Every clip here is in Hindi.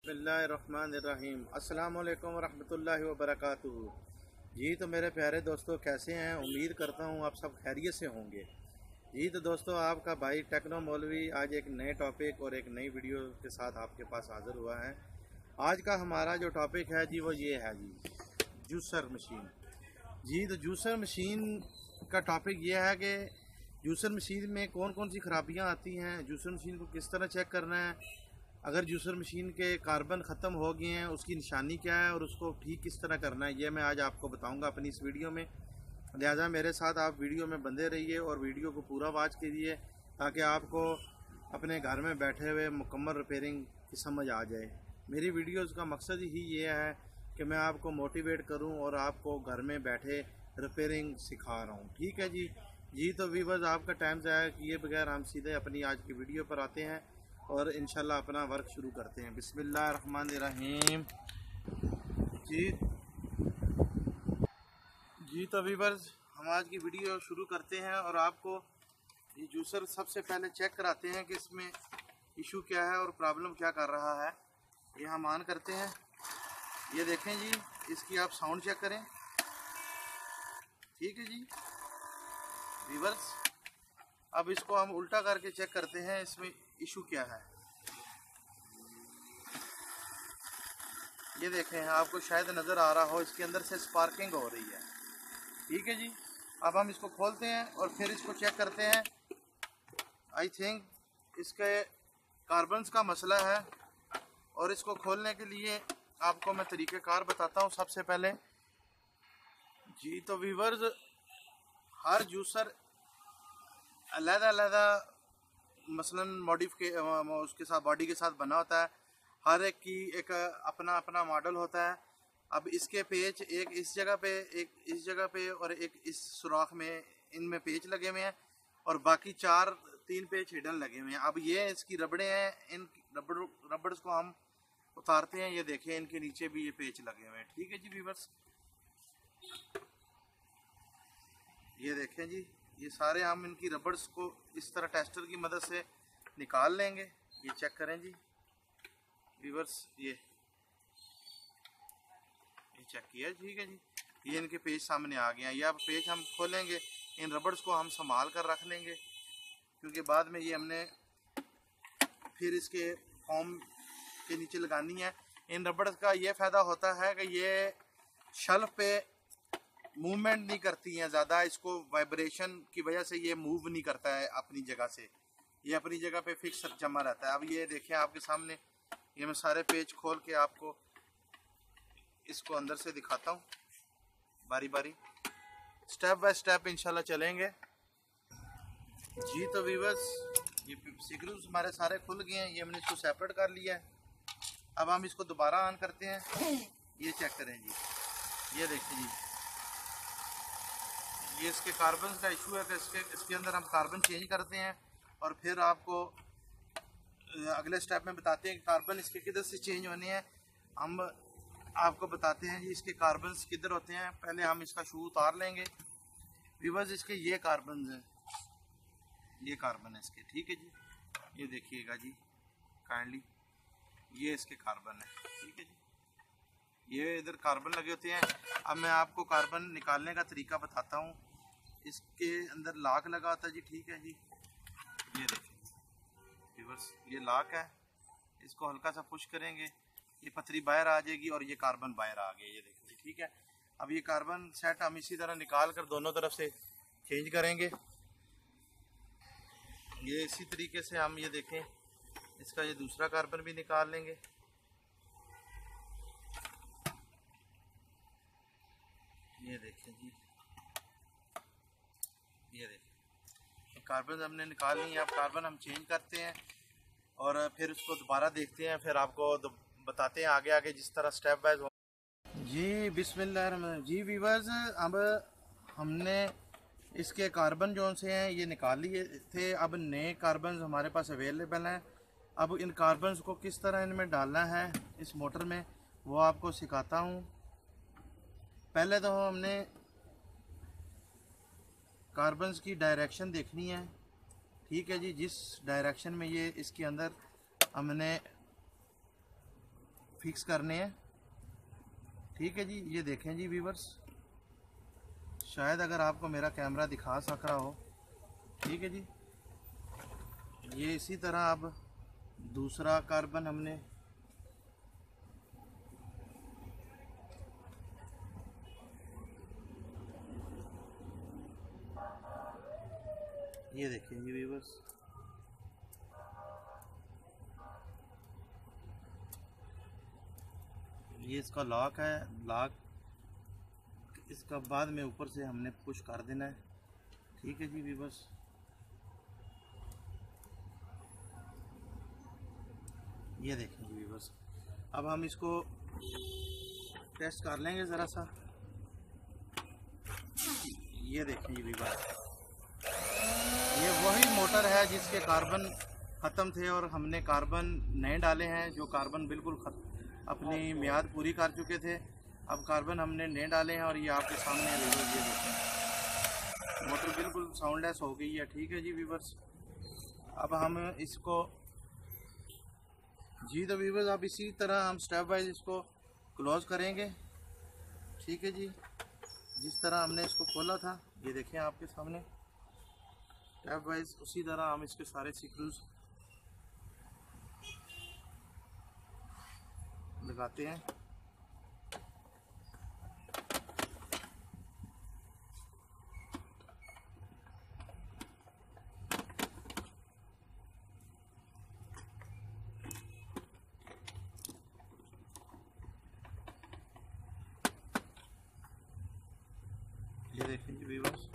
बिस्मिल्लाहिर्रहमानिर्रहीम। अस्सलाम वालेकुम रहमतुल्लाहि व बरकातुहू। जी तो मेरे प्यारे दोस्तों, कैसे हैं? उम्मीद करता हूँ आप सब खैरियत से होंगे। जी तो दोस्तों, आपका भाई टेक्नो मौलवी आज एक नए टॉपिक और एक नई वीडियो के साथ आपके पास हाज़िर हुआ है। आज का हमारा जो टॉपिक है जी वो ये है जी, जूसर मशीन। जी तो जूसर मशीन का टॉपिक ये है कि जूसर मशीन में कौन कौन सी ख़राबियाँ आती हैं, जूसर मशीन को किस तरह चेक करना है, अगर जूसर मशीन के कार्बन ख़त्म हो गए हैं उसकी निशानी क्या है और उसको ठीक किस तरह करना है, ये मैं आज आपको बताऊंगा अपनी इस वीडियो में। लिहाजा मेरे साथ आप वीडियो में बंधे रहिए और वीडियो को पूरा वॉच कीजिए ताकि आपको अपने घर में बैठे हुए मुकम्मल रिपेयरिंग की समझ आ जाए। मेरी वीडियोज़ का मकसद ही ये है कि मैं आपको मोटिवेट करूं और आपको घर में बैठे रिपेयरिंग सिखा रहा हूं। ठीक है जी तो व्यूअर्स, आपका टाइम ज़ाया किए बगैर हम सीधे अपनी आज की वीडियो पर आते हैं और इंशाल्लाह अपना वर्क शुरू करते हैं। बिस्मिल्लाहिर्रहमानिर्रहीम। जी तो व्यूअर्स, हम आज की वीडियो शुरू करते हैं और आपको ये जूसर सबसे पहले चेक कराते हैं कि इसमें इशू क्या है और प्रॉब्लम क्या कर रहा है। ये हम ऑन करते हैं। ये देखें जी, इसकी आप साउंड चेक करें। ठीक है जी व्यूअर्स, अब इसको हम उल्टा करके चेक करते हैं इसमें इशू क्या है। ये देखें, आपको शायद नज़र आ रहा हो, इसके अंदर से स्पार्किंग हो रही है। ठीक है जी, अब हम इसको खोलते हैं और फिर इसको चेक करते हैं। आई थिंक इसके कार्बन्स का मसला है और इसको खोलने के लिए आपको मैं तरीक़ेकार बताता हूँ। सबसे पहले जी तो व्यूअर्स, हर जूसर अलग-अलग मसलन मॉडिफिकेशन उसके साथ बॉडी के साथ बना होता है। हर एक की एक अपना अपना मॉडल होता है। अब इसके पेच एक इस जगह पे, एक इस जगह पे और एक इस सुराख में, इनमें पेच लगे हुए हैं और बाकी तीन पेच हिडन लगे हुए हैं। अब ये इसकी रबड़े हैं, इन रबड़स को हम उतारते हैं। ये देखें, इनके नीचे भी ये पेच लगे हुए हैं। ठीक है जी व्यूअर्स, ये देखें जी, ये सारे हम इनकी रबड़स को इस तरह टेस्टर की मदद से निकाल लेंगे। ये चेक करें जी व्यूअर्स, ये चेक किया। ठीक है जी, ये इनके पेज सामने आ गए हैं। ये अब पेज हम खोलेंगे, इन रबड़स को हम संभाल कर रख लेंगे क्योंकि बाद में ये हमने फिर इसके फॉर्म के नीचे लगानी है। इन रबड़स का ये फ़ायदा होता है कि ये शेल्फ पे मूवमेंट नहीं करती हैं ज़्यादा, इसको वाइब्रेशन की वजह से ये मूव नहीं करता है अपनी जगह से, ये अपनी जगह पे फिक्स जमा रहता है। अब ये देखें आपके सामने, ये मैं सारे पेज खोल के आपको इसको अंदर से दिखाता हूँ बारी बारी, स्टेप बाय स्टेप इंशाल्लाह चलेंगे। जी तो व्यूअर्स, ये स्क्रूज हमारे सारे खुल गए हैं। ये हमने इसको सेपरेट कर लिया है। अब हम इसको दोबारा ऑन करते हैं। ये चेक करें जी, ये देखें जी, ये इसके कार्बन का इशू है कि इसके अंदर हम कार्बन चेंज करते हैं और फिर आपको अगले स्टेप में बताते हैं कि कार्बन इसके किधर से चेंज होने हैं। हम आपको बताते हैं जी इसके कार्बन किधर होते हैं। पहले हम इसका शू उतार लेंगे। व्यूअर्स, इसके ये कार्बन हैं, ये कार्बन है इसके। ठीक है जी, ये देखिएगा जी काइंडली, ये इसके कार्बन है। ठीक है जी, ये इधर कार्बन लगे होते हैं। अब मैं आपको कार्बन निकालने का तरीका बताता हूँ। इसके अंदर लाक लगा होता है जी। ठीक है जी, ये देखिए व्यूअर्स, ये लाक है। इसको हल्का सा पुश करेंगे, ये पथरी बाहर आ जाएगी और ये कार्बन बाहर आ गया। ये देखिए ठीक है। अब ये कार्बन सेट हम इसी तरह निकाल कर दोनों तरफ से चेंज करेंगे। ये इसी तरीके से हम ये देखें, इसका ये दूसरा कार्बन भी निकाल लेंगे। ये देखें जी, ये देखें कार्बन हमने निकाल ली है। अब कार्बन हम चेंज करते हैं और फिर उसको दोबारा देखते हैं, फिर आपको बताते हैं आगे आगे जिस तरह स्टेप वाइज हो। जी बिस्मिल्लाह जी व्यूअर्स, अब हमने इसके कार्बन जो से हैं ये निकाल लिए थे। अब नए कार्बन हमारे पास अवेलेबल हैं। अब इन कार्बन को किस तरह इनमें डालना है इस मोटर में, वो आपको सिखाता हूँ। पहले तो हमने कार्बन की डायरेक्शन देखनी है। ठीक है जी, जिस डायरेक्शन में ये इसके अंदर हमने फिक्स करने हैं। ठीक है जी, ये देखें जी व्यूवर्स, शायद अगर आपको मेरा कैमरा दिखा सक रहा हो। ठीक है जी, ये इसी तरह अब दूसरा कार्बन हमने ये देखें जी व्यूवर्स, ये इसका लॉक है। लॉक इसका बाद में ऊपर से हमने पुश कर देना है। ठीक है जी व्यूवर्स, ये देखें जी व्यूवर्स, अब हम इसको टेस्ट कर लेंगे ज़रा सा। ये देखें जी व्यूवर्स, ये वही मोटर है जिसके कार्बन ख़त्म थे और हमने कार्बन नए डाले हैं, जो कार्बन बिल्कुल अपनी मियाद पूरी कर चुके थे। अब कार्बन हमने नए डाले हैं और ये आपके सामने व्यूवर्स, ये देखें मोटर बिल्कुल साउंडलेस हो गई है। ठीक है जी व्यूवर्स, अब हम इसको जी तो व्यूवर्स, अब इसी तरह हम स्टेप वाइज इसको क्लोज करेंगे। ठीक है जी, जिस तरह हमने इसको खोला था, ये देखें आपके सामने स्टेप वाइज उसी तरह हम इसके सारे स्क्रूज लगाते हैं। ये देखें जी व्यूवर्स,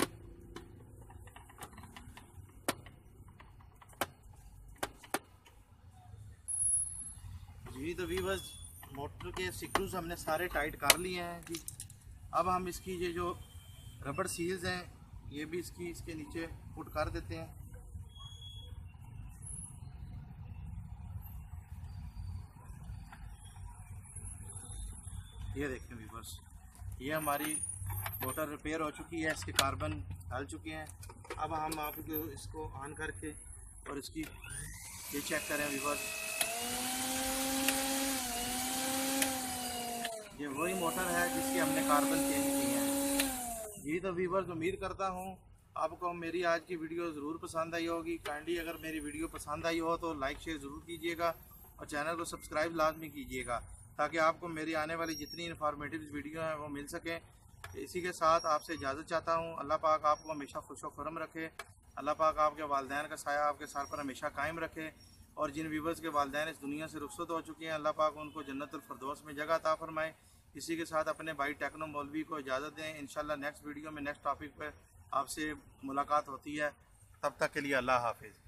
जी तो व्यूवर्स, मोटर के स्क्रूज हमने सारे टाइट कर लिए हैं जी। अब हम इसकी ये जो रबड़ सील्स हैं, ये भी इसके नीचे पुट कर देते हैं। ये देखें व्यूवर्स, ये हमारी मोटर रिपेयर हो चुकी है, इसके कार्बन डाल चुके हैं। अब हम आपको इसको ऑन करके और इसकी ये चेक करें व्यूवर्स, ये वही मोटर है जिसके हमने कार्बन चेंज किए हैं। जी तो व्यूवर्स, उम्मीद करता हूँ आपको मेरी आज की वीडियो ज़रूर पसंद आई होगी। काइंडली अगर मेरी वीडियो पसंद आई हो तो लाइक शेयर ज़रूर कीजिएगा और चैनल को सब्सक्राइब लाजमी कीजिएगा, ताकि आपको मेरी आने वाली जितनी इन्फॉर्मेटिव वीडियो हैं वो मिल सकें। इसी के साथ आपसे इजाज़त चाहता हूँ। अल्लाह पाक आपको हमेशा खुश व खुर्रम रखे। अल्लाह पाक आपके वालिदैन का साया आपके सर पर हमेशा कायम रखे। और जिन व्यूवर्स के वालिदैन इस दुनिया से रुखसत हो चुके हैं, अल्लाह पाक उनको जन्नतुल फिरदौस में जगह अता फरमाए। इसी के साथ अपने भाई टेक्नो मौलवी को इजाज़त दें। इंशाल्लाह नेक्स्ट वीडियो में नेक्स्ट टॉपिक पर आपसे मुलाकात होती है। तब तक के लिए अल्लाह हाफिज़।